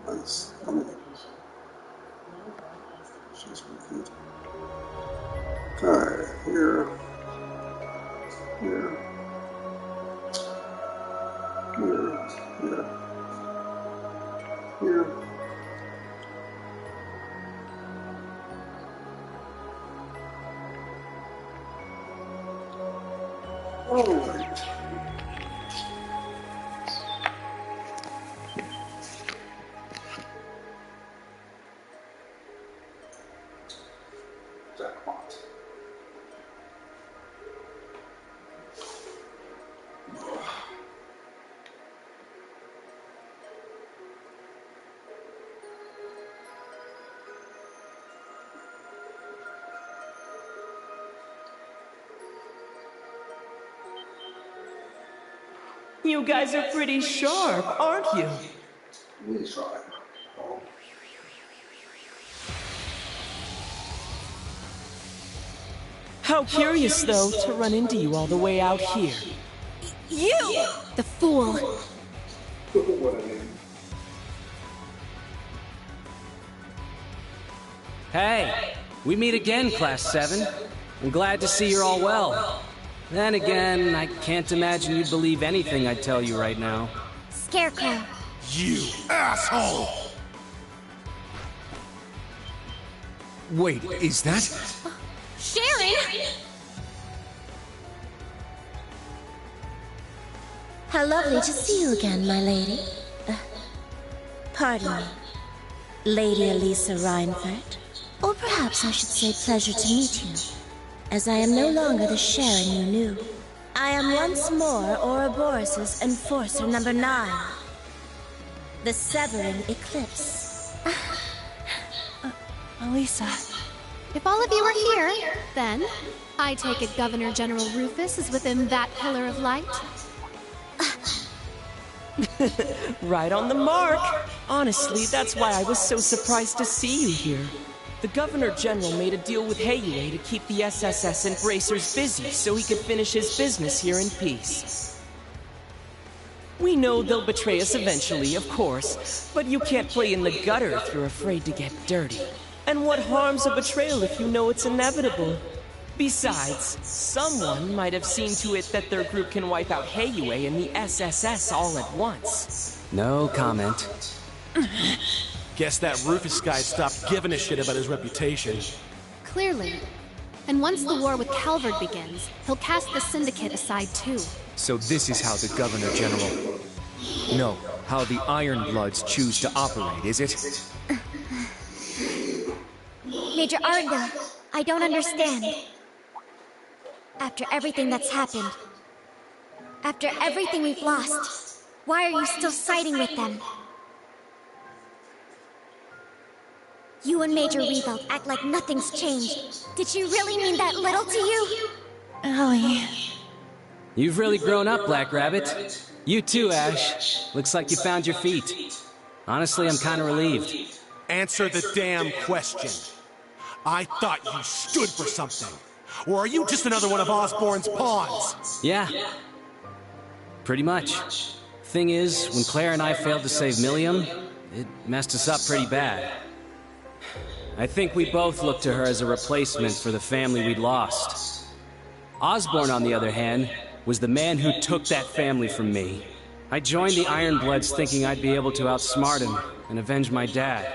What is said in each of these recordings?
Nice. Okay. Just repeat. Okay, here, here, here, here, here. Alright. Jackpot. You guys are pretty sharp, aren't you? We try. Oh. How curious, though, to run into you all the way out here. You! The fool. What I mean. Hey, we meet again, Class 7. I'm glad to see you're all well. Then again, I can't imagine you'd believe anything I tell you right now. Scarecrow. You asshole! Wait, is that? Sharon! How lovely to see you again, my lady. Pardon me. Lady Elisa Reinfeldt. Or perhaps I should say pleasure to meet you, as I am no longer the Sharon you knew. I am once more Ouroboros' Enforcer number 9. The Severing Eclipse. Elisa. If all of you are here, then I take it Governor General Rufus is within that pillar of light. Right on the mark. Honestly, that's why I was so surprised to see you here. The Governor General made a deal with Heiyue to keep the SSS and Bracers busy so he could finish his business here in peace. We know they'll betray us eventually, of course, but you can't play in the gutter if you're afraid to get dirty. And what harm's a betrayal if you know it's inevitable? Besides, someone might have seen to it that their group can wipe out Heiyue and the SSS all at once. No comment. Guess that Rufus guy stopped giving a shit about his reputation. Clearly. And once the war with Calvard begins, he'll cast the Syndicate aside too. So this is how the Governor General... No, how the Ironbloods choose to operate, is it? Major Arndel, I don't understand. After everything that's happened, after everything we've lost, why are you still siding with them? You and Major Reveld act like nothing's changed. Did she really mean that little to you? Ellie... You've really grown up, Black Rabbit. You too, Ash. Looks like you found your feet. Honestly, I'm kind of relieved. Answer the damn question. I thought you stood for something. Or are you just another one of Osborn's pawns? Yeah. Pretty much. Thing is, when Claire and I failed to save Millium, it messed us up pretty bad. I think we both looked to her as a replacement for the family we'd lost. Osborn, on the other hand, was the man who took that family from me. I joined the Ironbloods thinking I'd be able to outsmart him and avenge my dad.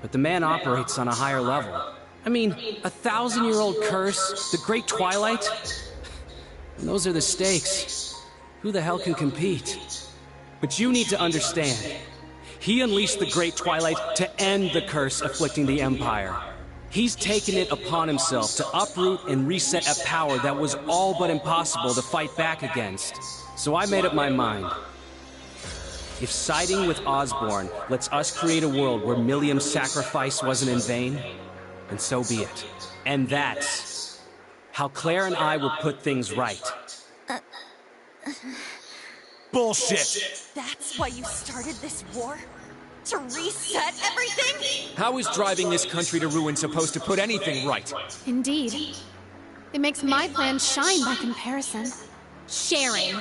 But the man operates on a higher level. I mean, 1,000-year-old curse, the Great Twilight? And those are the stakes. Who the hell can compete? But you need to understand. He unleashed the Great Twilight to end the curse afflicting the Empire. He's taken it upon himself to uproot and reset a power that was all but impossible to fight back against. So I made up my mind. If siding with Osborn lets us create a world where Millium's sacrifice wasn't in vain, then so be it. And that's how Claire and I will put things right. Bullshit! That's why you started this war? To reset everything? How is driving this country to ruin supposed to put anything right? Indeed. It makes my plan shine by comparison. Sharon,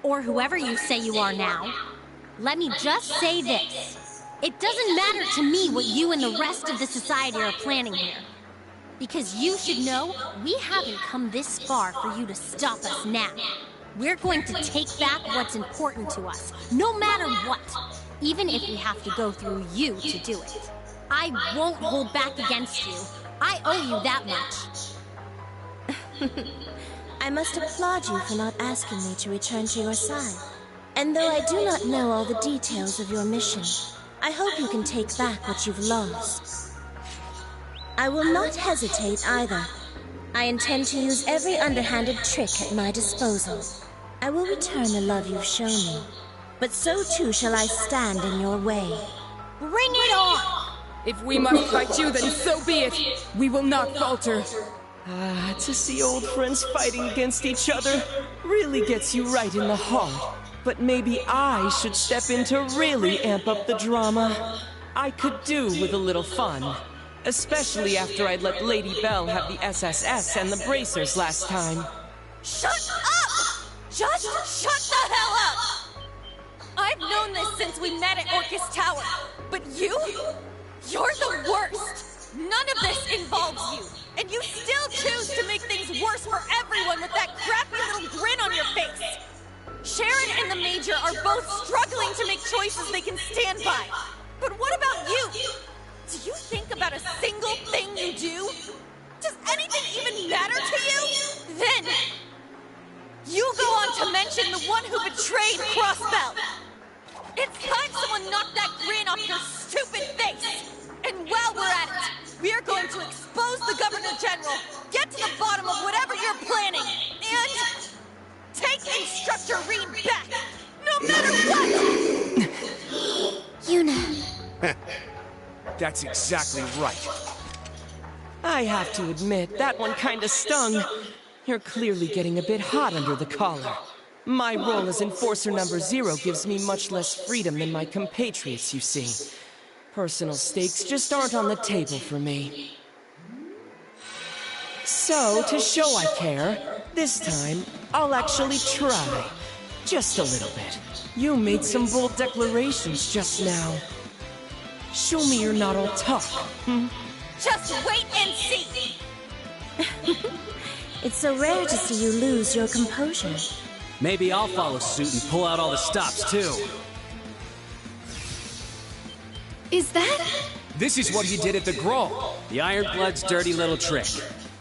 or whoever you say you are now, let me just say this. It doesn't matter to me what you and the rest of the society are planning here. Because you should know, we haven't come this far for you to stop us now. We're going to take back what's important to us, no matter what. Even if we have to go through you to do it. I won't hold back against you. I owe you that much. I must applaud you for not asking me to return to your side. And though I do not know all the details of your mission, I hope you can take back what you've lost. I will not hesitate either. I intend to use every underhanded trick at my disposal. I will return the love you've shown me, but so too shall I stand in your way. Bring it on! If we must fight you, then so be it. We will not falter. To see old friends fighting against each other really gets you right in the heart. But maybe I should step in to really amp up the drama. I could do with a little fun. Especially after I'd let Lady Belle have the SSS and the bracers last time. Shut up! Just shut the hell up! I've known this since we met at Orcus Tower. But you? You're the worst! None of this involves you! And you still choose to make things worse for everyone with that crappy little grin on your face! Sharon and the Major are both struggling to make choices they can stand by. But what about you? Do you think about a single thing you do? Does anything even matter to you? Then, you go on to mention the one who betrayed Crossbell. It's time someone knocked that grin off your stupid face. And while we're at it, we are going to expose the Governor General, get to the bottom of whatever you're planning, and take Instructor Reed back, no matter what! Yuna. That's exactly right. I have to admit, that one kinda stung. You're clearly getting a bit hot under the collar. My role as Enforcer number 0 gives me much less freedom than my compatriots, you see. Personal stakes just aren't on the table for me. So, to show I care, this time, I'll actually try. Just a little bit. You made some bold declarations just now. Show me you're not all talk, hmm? Just wait and see! It's so rare to see you lose your composure. Maybe I'll follow suit and pull out all the stops, too. Is that? This is what he did at the Grove. The Ironblood's dirty little trick.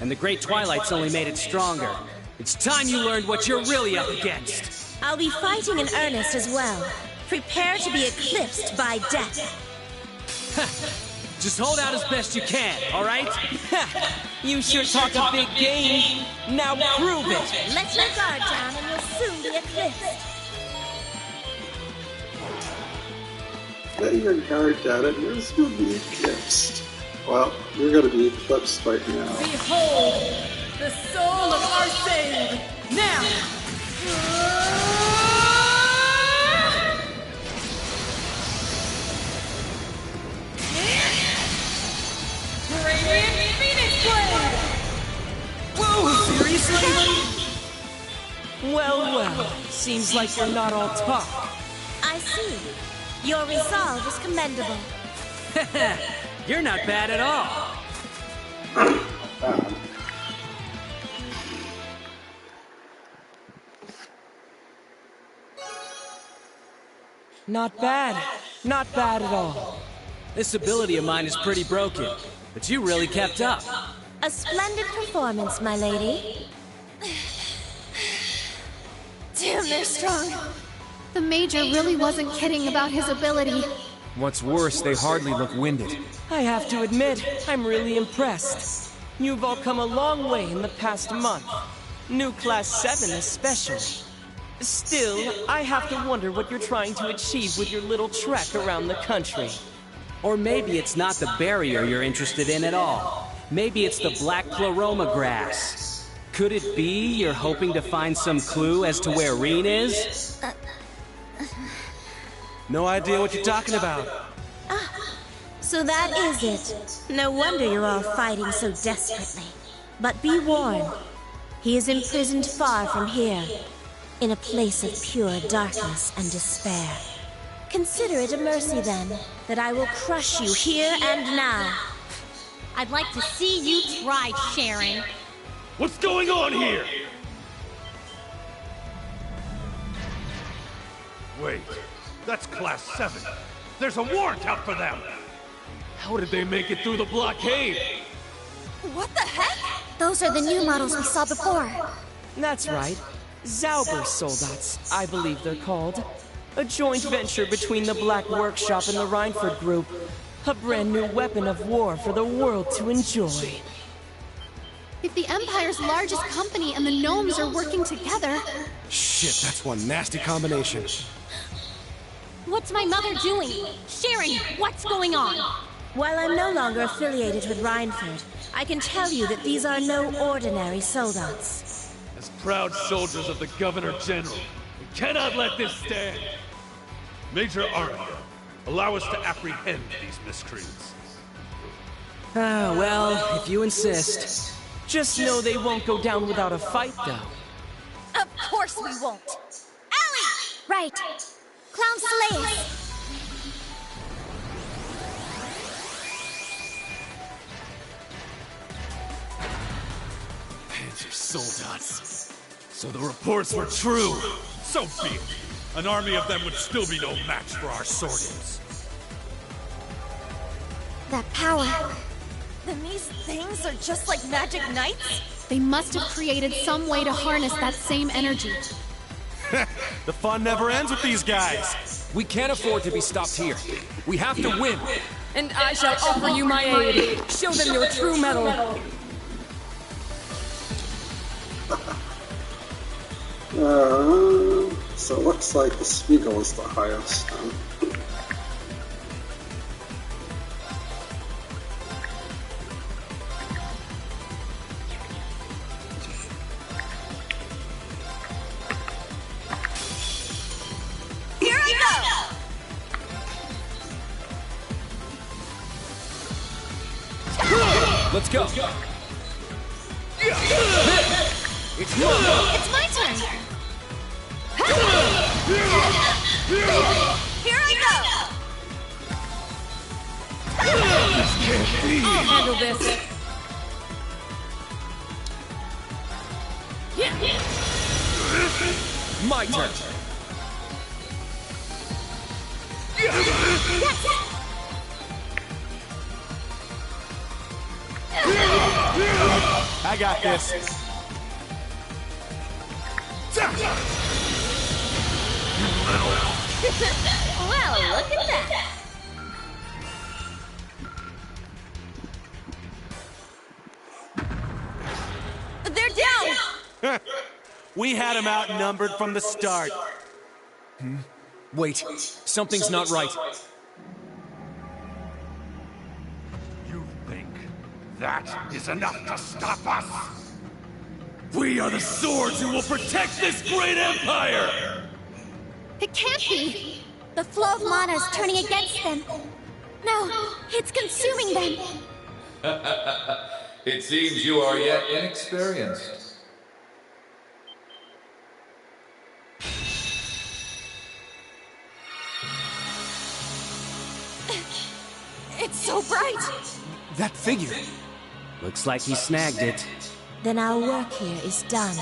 And the Great Twilight's only made it stronger. It's time you learned what you're really up against. I'll be fighting in earnest as well. Prepare to be eclipsed by death. Just hold out as best you can, all right? You sure talk a big game. Now prove it. Let your guard down and you'll soon be eclipsed. Let your guard down and you'll still be eclipsed. Well, you're gonna be eclipsed right now. Behold, the soul of Arsene! Now! Radiant Phoenix Blade! Whoa, seriously? Well, seems like you're not all talk. I see. Your resolve is commendable. You're not bad at all. Not bad. Not bad at all. This ability of mine is pretty broken, but you really kept up. A splendid performance, my lady. Damn, they're strong. The Major really wasn't kidding about his ability. What's worse, they hardly look winded. I have to admit, I'm really impressed. You've all come a long way in the past month. New Class 7 especially. Still, I have to wonder what you're trying to achieve with your little trek around the country. Or maybe it's not the barrier you're interested in at all. Maybe it's the black Pleroma grass. Could it be you're hoping to find some clue as to where Reen is? No idea what you're talking about. So that is it. No wonder you're all fighting so desperately. But be warned, he is imprisoned far from here, in a place of pure darkness and despair. Consider it a mercy, then, that I will crush you here and now. I'd like to see you try, Sharon. What's going on here? Wait, that's Class 7. There's a warrant out for them. How did they make it through the blockade? What the heck? Those are the new models we saw before. That's right. Zauber Soldats, I believe they're called. A joint venture between the Black Workshop and the Reinford Group. A brand new weapon of war for the world to enjoy. If the Empire's largest company and the gnomes are working together... Shit, that's one nasty combination. What's my mother doing? Sharon, what's going on? While I'm no longer affiliated with Reinford, I can tell you that these are no ordinary soldats. As proud soldiers of the Governor General, we cannot let this stand. Major Arundel, allow us to apprehend these miscreants. Ah, well, if you insist. Just know they won't go down without a fight, though. Of course we won't. Ellie! Right. Clown Slayers! Panzer Soldats. So the reports were true. So be it. An army of them would still be no match for our Swordians. That power. Then these things are just like magic knights? They must have created some way to harness that same energy. The fun never ends with these guys. We can't afford to be stopped here. We have to win. And I shall offer you my aid. Show them your true mettle. So it looks like the Spiegel is the highest. Here I go! Let's go. It's my turn! Here I go! I'll handle this. My turn. I got this. Well, look at that! They're down! We had them outnumbered from the start. Wait, something's not right. You think that is enough to stop us? We are the swords who will protect this great empire! It can't be! The flow of mana is turning against them. No, it's consuming them. It seems you are yet inexperienced. It's so bright! That figure. Looks like he snagged it. Then our work here is done.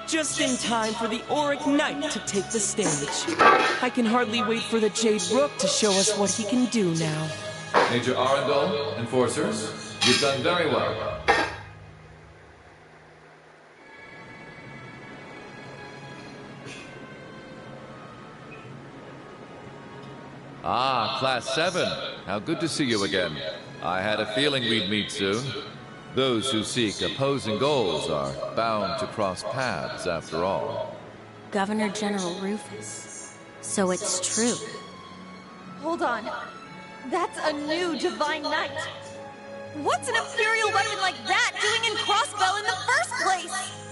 Just in time for the Auric Knight to take the stage. I can hardly wait for the Jade Rook to show us what he can do now. Major Arundel, enforcers, you've done very well. Ah, Class 7. How good to see you again. I had a feeling we'd meet soon. Those who seek opposing goals are bound to cross paths after all. Governor General Rufus. So it's true. Hold on. That's a new Divine Knight. What's an Imperial weapon like that doing in Crossbell in the first place?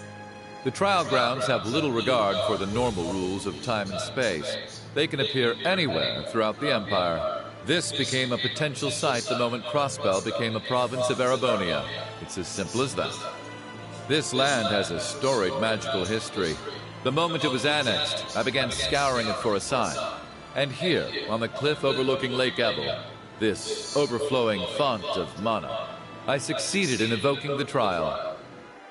The trial grounds have little regard for the normal rules of time and space. They can appear anywhere throughout the Empire. This became a potential site the moment Crossbell became a province of Erebonia. It's as simple as that. This land has a storied magical history. The moment it was annexed, I began scouring it for a sign. And here, on the cliff overlooking Lake Ebel, this overflowing font of mana, I succeeded in evoking the trial.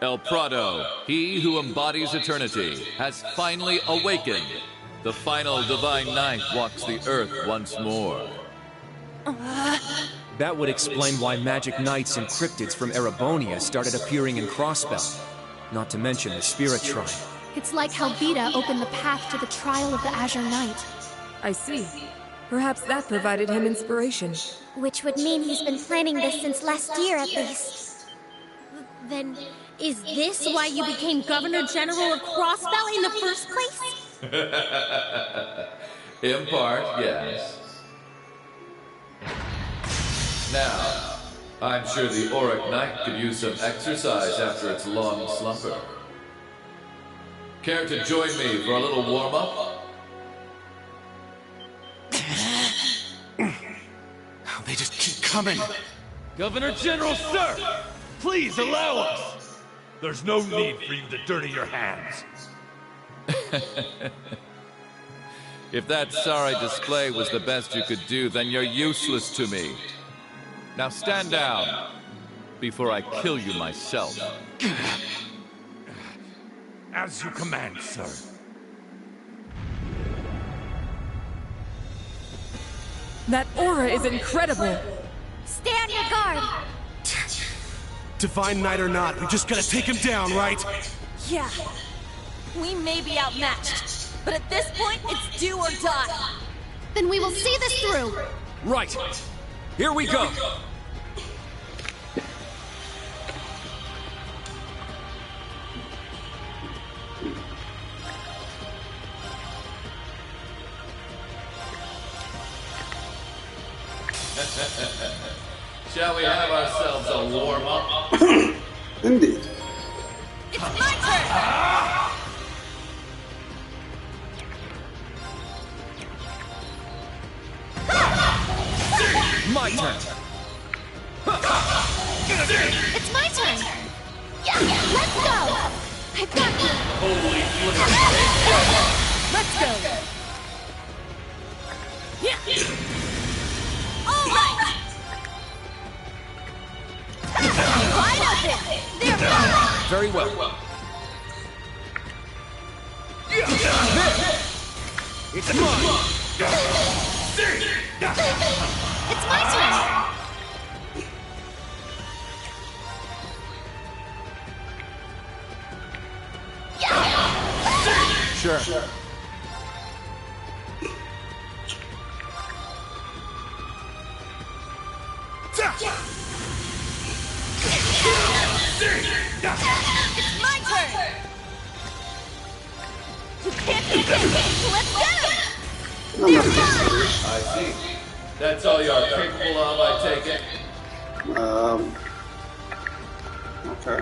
El Prado, he who embodies eternity, has finally awakened. The final divine night walks the earth once more. That would explain why magic knights and cryptids from Erebonia started appearing in Crossbell. Not to mention the Spirit Shrine. It's like how Vita opened the path to the trial of the Azure Knight. I see. Perhaps that provided him inspiration. Which would mean he's been planning this since last year at least. Then, is this why you became Governor General of Crossbell in the first place? In part, yes. Now, I'm sure the Auric Knight could use some exercise after its long slumber. Care to join me for a little warm-up? They just keep coming. Governor General, sir! Please allow us! There's no need for you to dirty your hands. If that sorry display was the best you could do, then you're useless to me. Now stand down, before I kill you myself. As you command, sir. That aura is incredible! Stay on your guard! Divine Knight or not, we just gotta take him down, right? Yeah. We may be outmatched, but at this point, it's do or die. Then we will see this through! Right! Here we go! Shall we have ourselves a warm-up? Indeed. It's my turn! My turn! It's my turn! Yeah! Let's go! I've got you! Holy Let's go! All right! Wide open! There! Very well. It's mine! It's my turn! Sure. It's my turn! You can't beat it! Let's get him! I'm not I see. That's all you're capable of, I take it. Okay.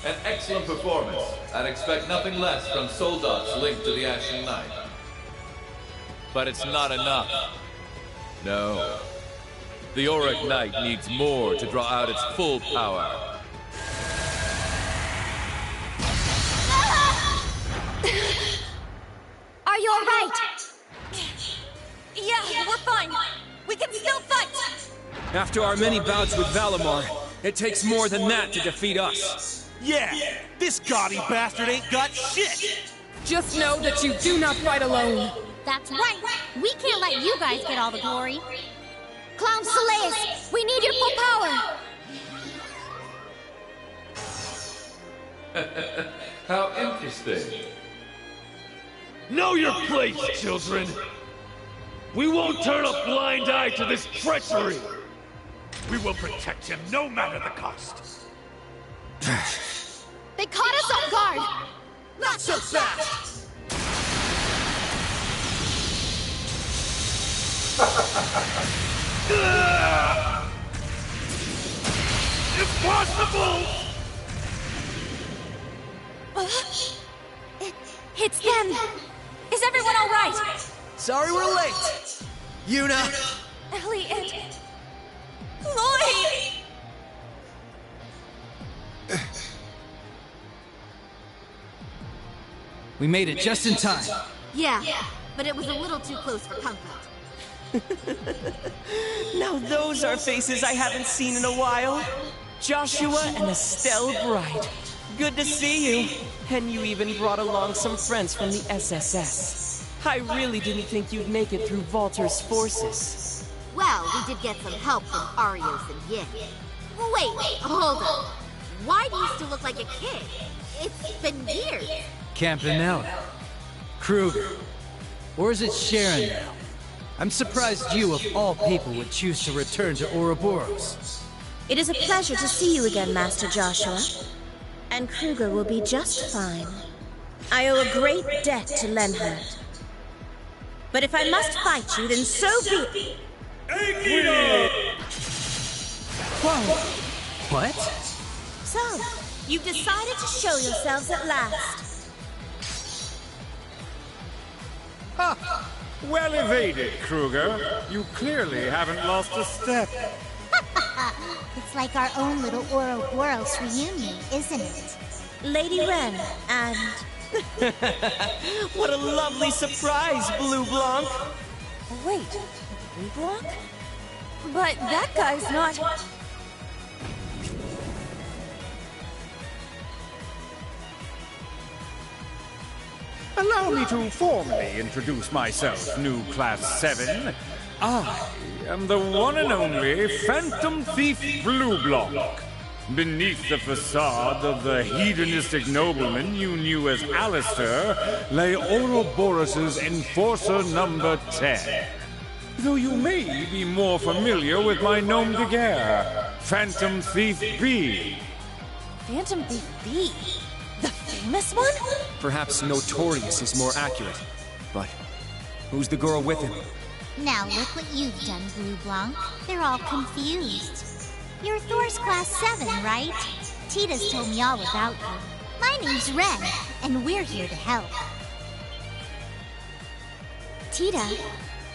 An excellent performance. I'd expect nothing less from Soldat's link to the Ashen Knight. But it's not enough. No. The Auric Knight needs more to draw out its full power. Are you alright? Yeah, we're fine. We can still fight! After our many bouts with Valimar, it takes more than that to defeat us. Yeah, this gaudy bastard ain't got shit! Just know that you do not fight alone. That's right. We can't let you guys get all the glory. Clown Soleus, we need your full power. How interesting. Know your place, children! We won't turn a blind eye to this treachery! We will protect him no matter the cost. They caught us off guard! Not so fast! Impossible! It's them! Is everyone alright? Sorry we're late! Yuna! Ellie and... Lloyd! We made it just in time. Yeah, but it was a little too close for comfort. Now those are faces I haven't seen in a while. Joshua and Estelle Bright. Good to see you. And you even brought along some friends from the SSS. I really didn't think you'd make it through Valter's forces. Well, we did get some help from Arios and Yin. Wait, hold on. Why do you still look like a kid? It's been years. Campanella. Kruger. Or is it Sharon now? I'm surprised you, of all people, would choose to return to Ouroboros. It is a pleasure to see you again, Master Joshua. And Kruger will be just fine. I owe a great debt to Lenhart. But if I must fight you, then so be it. Whoa! What? So, you've decided to show yourselves at last. Ha! Well evaded, Kruger. You clearly haven't lost a step. It's like our own little Ouroboros reunion, isn't it? Lady Ren, and... What a lovely surprise, Blue Blanc! Wait, Blue Blanc? But that guy's not... Allow me to formally introduce myself, new Class 7. I am the one and only Phantom Thief Blue Blanc. Beneath the facade of the hedonistic nobleman you knew as Alistair lay Ouroboros' Enforcer number 10. Though you may be more familiar with my nom de guerre, Phantom Thief B. Phantom Thief B? The famous one? Perhaps Notorious is more accurate. But who's the girl with him? Now look what you've done, Blue Blanc. They're all confused. You're Thor's Class 7, right? Tita's told me all about you. My name's Ren, and we're here to help. Tita,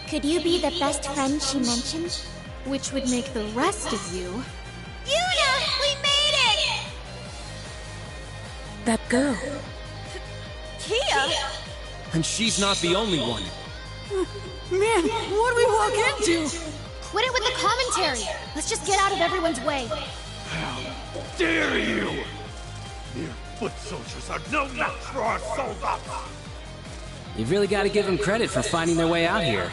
could you be the best friend she mentioned? Which would make the rest of you... Yuna! We made it! That girl. Kia? And she's not the only one. Man, what'd we walk into? Quit it with the commentary! Let's just get out of everyone's way. How dare you! Mere foot soldiers are no match for our soldiers! You've really got to give them credit for finding their way out here.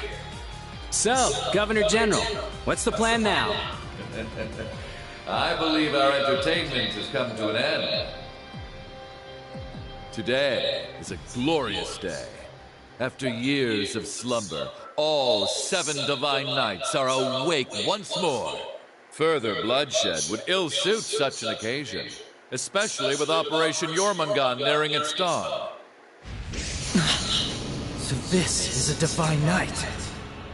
So, Governor General, what's the plan now? I believe our entertainment has come to an end. Today is a glorious day. After years of slumber, all 7 Divine Knights are awake once more. Further bloodshed would ill-suit such an occasion, especially with Operation Jormungand nearing its dawn. So this is a Divine Knight.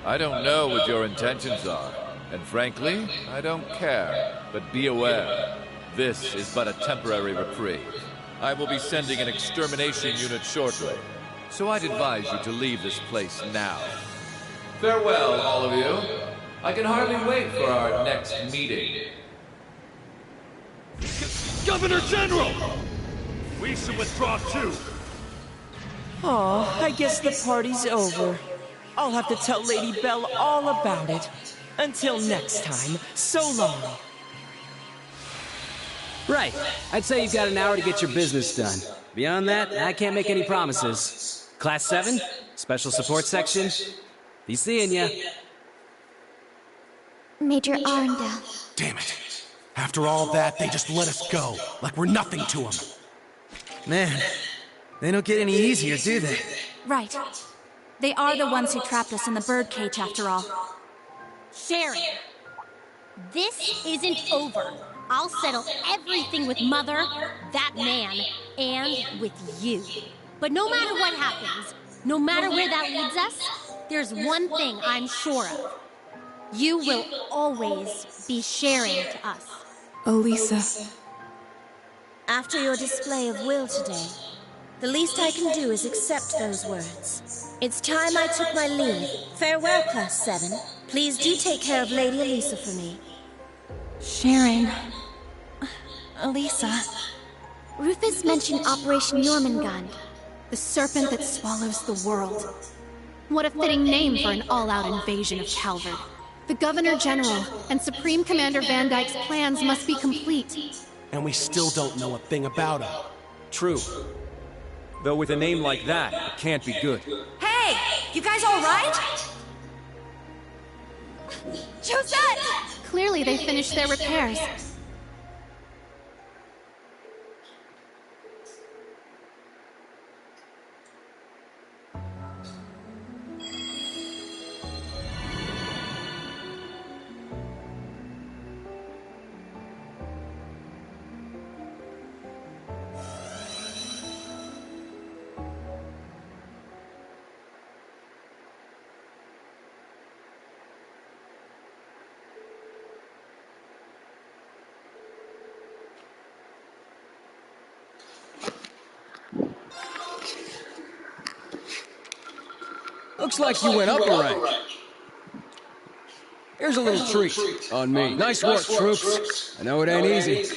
I don't know what your intentions are, and frankly, I don't care. But be aware, this is but a temporary reprieve. I will be sending an extermination unit shortly, so I'd advise you to leave this place now. Farewell, all of you. I can hardly wait for our next meeting. Governor General! We should withdraw too. Oh, I guess the party's over. I'll have to tell Lady Belle all about it. Until next time, so long. Right. I'd say you've got an hour to get your business done. Beyond that, I can't make any promises. Class 7? Special support section? Be seeing ya. Major Arundel. Damn it. After all that, they just let us go, like we're nothing to them. Man, they don't get any easier, do they? Right. They are the ones who trapped us in the birdcage, after all. Sharon, this isn't over. I'll settle everything with Mother, that man, and with you. But no matter what happens, no matter where that leads us, there's one thing I'm sure of. You will always be Sharon to us. Elisa. After your display of will today, The least I can do is accept those words. It's time I took my leave. Farewell, Class 7. Please do take care of Lady Elisa for me. Sharon... Elisa... Rufus mentioned Operation Jormungand, the serpent that swallows the world. What a fitting name for an all-out invasion of Calvard. The Governor General and Supreme Commander Van Dyke's plans must be complete. And we still don't know a thing about him. True. Though with a name like that, it can't be good. Hey! You guys alright? Josette! Clearly they finished their repairs. Looks like you went up a rank. Here's a little treat on me. Nice work, troops. I know it ain't easy.